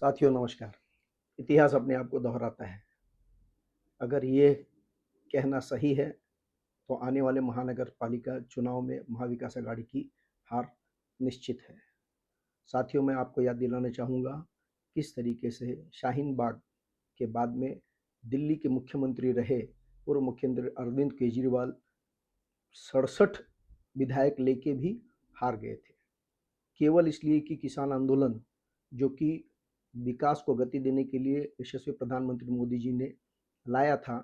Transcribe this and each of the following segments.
साथियों नमस्कार। इतिहास अपने आप को दोहराता है। अगर ये कहना सही है तो आने वाले महानगर पालिका चुनाव में महाविकास अघाड़ी की हार निश्चित है। साथियों मैं आपको याद दिलाना चाहूँगा किस तरीके से शाहीन बाग के बाद में दिल्ली के मुख्यमंत्री रहे पूर्व मुख्यमंत्री अरविंद केजरीवाल 67 विधायक लेके भी हार गए थे। केवल इसलिए कि किसान आंदोलन जो कि विकास को गति देने के लिए यशस्वी प्रधानमंत्री मोदी जी ने लाया था,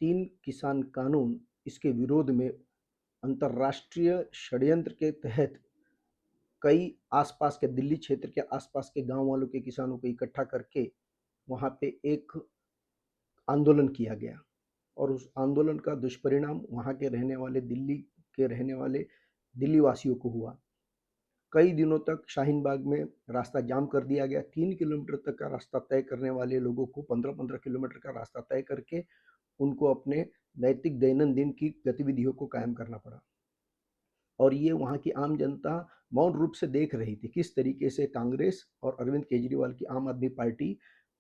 3 किसान कानून, इसके विरोध में अंतर्राष्ट्रीय षड्यंत्र के तहत कई आसपास के दिल्ली क्षेत्र के आसपास के गांव वालों के किसानों को इकट्ठा करके वहां पे एक आंदोलन किया गया और उस आंदोलन का दुष्परिणाम वहां के रहने वाले दिल्ली के रहने वाले दिल्ली वासियों को हुआ। कई दिनों तक शाहीन बाग में रास्ता जाम कर दिया गया। 3 किलोमीटर तक का रास्ता तय करने वाले लोगों को 15-15 किलोमीटर का रास्ता तय करके उनको अपने नैतिक दैनंदिन की गतिविधियों को कायम करना पड़ा। और ये वहाँ की आम जनता मौन रूप से देख रही थी किस तरीके से कांग्रेस और अरविंद केजरीवाल की आम आदमी पार्टी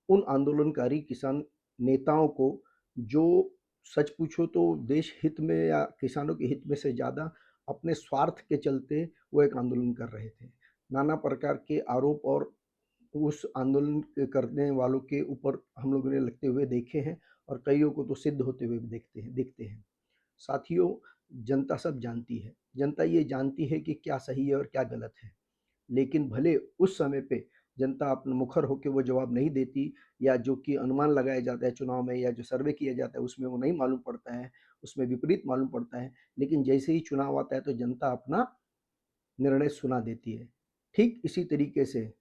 उन आंदोलनकारी किसान नेताओं को, जो सच पूछो तो देश हित में या किसानों के हित में से ज़्यादा अपने स्वार्थ के चलते वो एक आंदोलन कर रहे थे। नाना प्रकार के आरोप और उस आंदोलन करने वालों के ऊपर हम लोगों ने लगते हुए देखे हैं और कईयों को तो सिद्ध होते हुए भी देखते हैं। साथियों, जनता सब जानती है। जनता ये जानती है कि क्या सही है और क्या गलत है। लेकिन भले उस समय पे जनता अपना मुखर होकर वो जवाब नहीं देती या जो कि अनुमान लगाया जाता है चुनाव में या जो सर्वे किया जाता है उसमें वो नहीं मालूम पड़ता है, उसमें विपरीत मालूम पड़ता है। लेकिन जैसे ही चुनाव आता है तो जनता अपना निर्णय सुना देती है। ठीक इसी तरीके से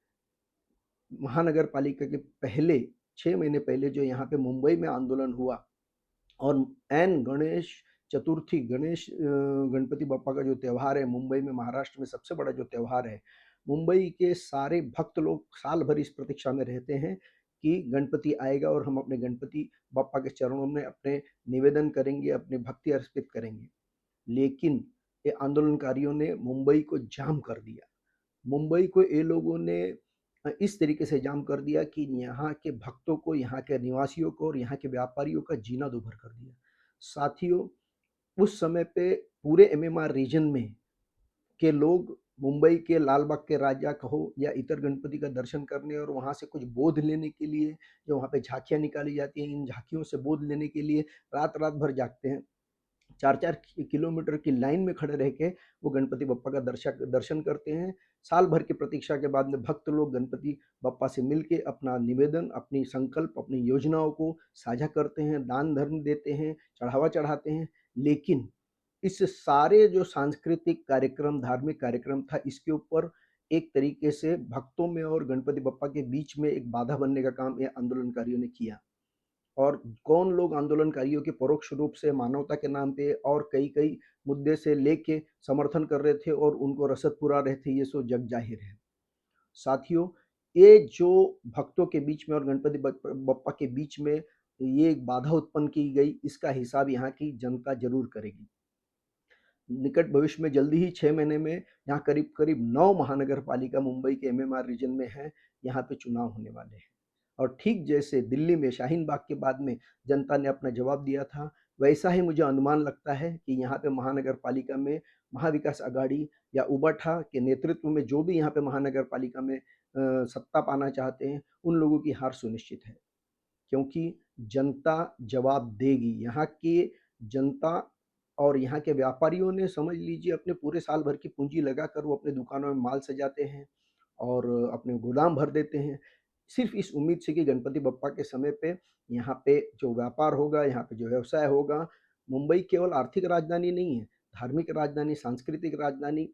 महानगर पालिका के पहले 6 महीने पहले जो यहाँ पे मुंबई में आंदोलन हुआ और एन गणेश चतुर्थी, गणपति बप्पा का जो त्यौहार है मुंबई में, महाराष्ट्र में सबसे बड़ा जो त्यौहार है, मुंबई के सारे भक्त लोग साल भर इस प्रतीक्षा में रहते हैं कि गणपति आएगा और हम अपने गणपति बप्पा के चरणों में अपने निवेदन करेंगे, अपने भक्ति अर्पित करेंगे। लेकिन ये आंदोलनकारियों ने मुंबई को जाम कर दिया। मुंबई को ये लोगों ने इस तरीके से जाम कर दिया कि यहाँ के भक्तों को, यहाँ के निवासियों को और यहाँ के व्यापारियों का जीना दूभर कर दिया। साथियों, उस समय पे पूरे एमएमआर रीजन में के लोग मुंबई के लालबाग के राजा कहो या इतर गणपति का दर्शन करने और वहाँ से कुछ बोध लेने के लिए, जो वहाँ पे झांकियाँ निकाली जाती हैं, इन झांकियों से बोध लेने के लिए रात-रात भर जागते हैं। 4-4 किलोमीटर की लाइन में खड़े रह के वो गणपति बप्पा का दर्शन करते हैं। साल भर की प्रतीक्षा के बाद में भक्त लोग गणपति बप्पा से मिलके अपना निवेदन, अपनी संकल्प, अपनी योजनाओं को साझा करते हैं, दान धर्म देते हैं, चढ़ावा चढ़ाते हैं। लेकिन इस सारे जो सांस्कृतिक कार्यक्रम, धार्मिक कार्यक्रम था, इसके ऊपर एक तरीके से भक्तों में और गणपति बप्पा के बीच में एक बाधा बनने का काम ये आंदोलनकारियों ने किया। और कौन लोग आंदोलनकारियों के परोक्ष रूप से मानवता के नाम पे और कई-कई मुद्दे से लेके समर्थन कर रहे थे और उनको रसद पुरा रहे थे, ये सो जग जाहिर है। साथियों, ये जो भक्तों के बीच में और गणपति बप्पा के बीच में ये एक बाधा उत्पन्न की गई, इसका हिसाब यहाँ की जनता ज़रूर करेगी। निकट भविष्य में जल्दी ही 6 महीने में यहाँ करीब-करीब 9 महानगर पालिका मुंबई के एमएमआर रीजन में हैं, यहाँ पे चुनाव होने वाले हैं। और ठीक जैसे दिल्ली में शाहीन बाग के बाद में जनता ने अपना जवाब दिया था, वैसा ही मुझे अनुमान लगता है कि यहाँ पे महानगर पालिका में महाविकास अघाड़ी या उबठा के नेतृत्व में जो भी यहाँ पे महानगर पालिका में सत्ता पाना चाहते हैं, उन लोगों की हार सुनिश्चित है। क्योंकि जनता जवाब देगी। यहाँ की जनता और यहाँ के व्यापारियों ने समझ लीजिए अपने पूरे साल भर की पूंजी लगाकर वो अपने दुकानों में माल सजाते हैं और अपने गोदाम भर देते हैं। सिर्फ़ इस उम्मीद से कि गणपति बप्पा के समय पे यहाँ पे जो व्यापार होगा, यहाँ पे जो व्यवसाय होगा। मुंबई केवल आर्थिक राजधानी नहीं है, धार्मिक राजधानी, सांस्कृतिक राजधानी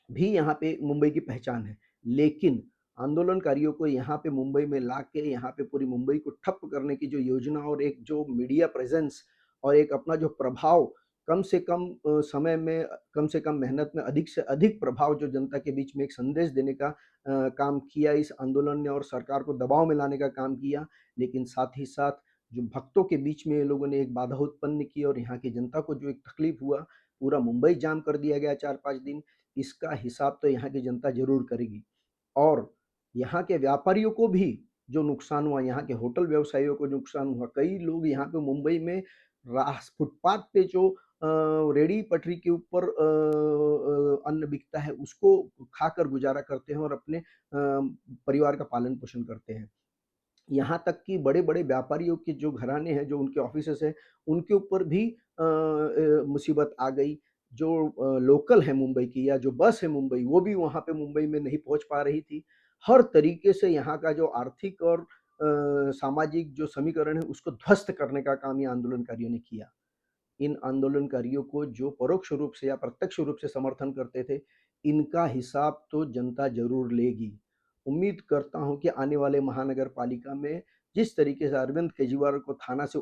भी यहाँ पे मुंबई की पहचान है। लेकिन आंदोलनकारियों को यहाँ पे मुंबई में लाके यहाँ पे पूरी मुंबई को ठप करने की जो योजना और एक जो मीडिया प्रेज़ेंस और एक अपना जो प्रभाव, कम से कम समय में, कम से कम मेहनत में अधिक से अधिक प्रभाव जो जनता के बीच में एक संदेश देने का काम किया इस आंदोलन ने और सरकार को दबाव में लाने का काम किया। लेकिन साथ ही साथ जो भक्तों के बीच में ये लोगों ने एक बाधा उत्पन्न की और यहाँ की जनता को जो एक तकलीफ़ हुआ, पूरा मुंबई जाम कर दिया गया 4-5 दिन। इसका हिसाब तो यहाँ की जनता ज़रूर करेगी। और यहाँ के व्यापारियों को भी जो नुकसान हुआ, यहाँ के होटल व्यवसायियों को नुकसान हुआ। कई लोग यहाँ पे मुंबई में फुटपाथ पे जो रेहड़ी पटरी के ऊपर अन्न बिकता है, उसको खाकर गुजारा करते हैं और अपने परिवार का पालन पोषण करते हैं। यहाँ तक कि बड़े-बड़े व्यापारियों के जो घराने हैं, जो उनके ऑफ़िसेज़ हैं, उनके ऊपर भी मुसीबत आ गई। जो लोकल है मुंबई की या जो बस है मुंबई, वो भी वहाँ पे मुंबई में नहीं पहुँच पा रही थी। हर तरीके से यहाँ का जो आर्थिक और सामाजिक जो समीकरण है, उसको ध्वस्त करने का काम ये आंदोलनकारियों ने किया। इन आंदोलनकारियों को जो परोक्ष रूप से या प्रत्यक्ष रूप से समर्थन करते थे, इनका हिसाब तो जनता ज़रूर लेगी। उम्मीद करता हूँ कि आने वाले महानगर पालिका में जिस तरीके से अरविंद केजरीवाल को थाना से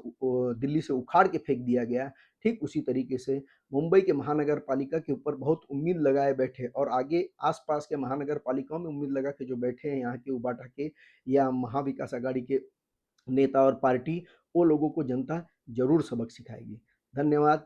दिल्ली से उखाड़ के फेंक दिया गया, ठीक उसी तरीके से मुंबई के महानगर पालिका के ऊपर बहुत उम्मीद लगाए बैठे और आगे आस-पास के महानगर पालिकाओं में उम्मीद लगा के जो बैठे हैं यहाँ के उबाटा के या महाविकास आघाड़ी के नेता और पार्टी, वो लोगों को जनता ज़रूर सबक सिखाएगी। धन्यवाद।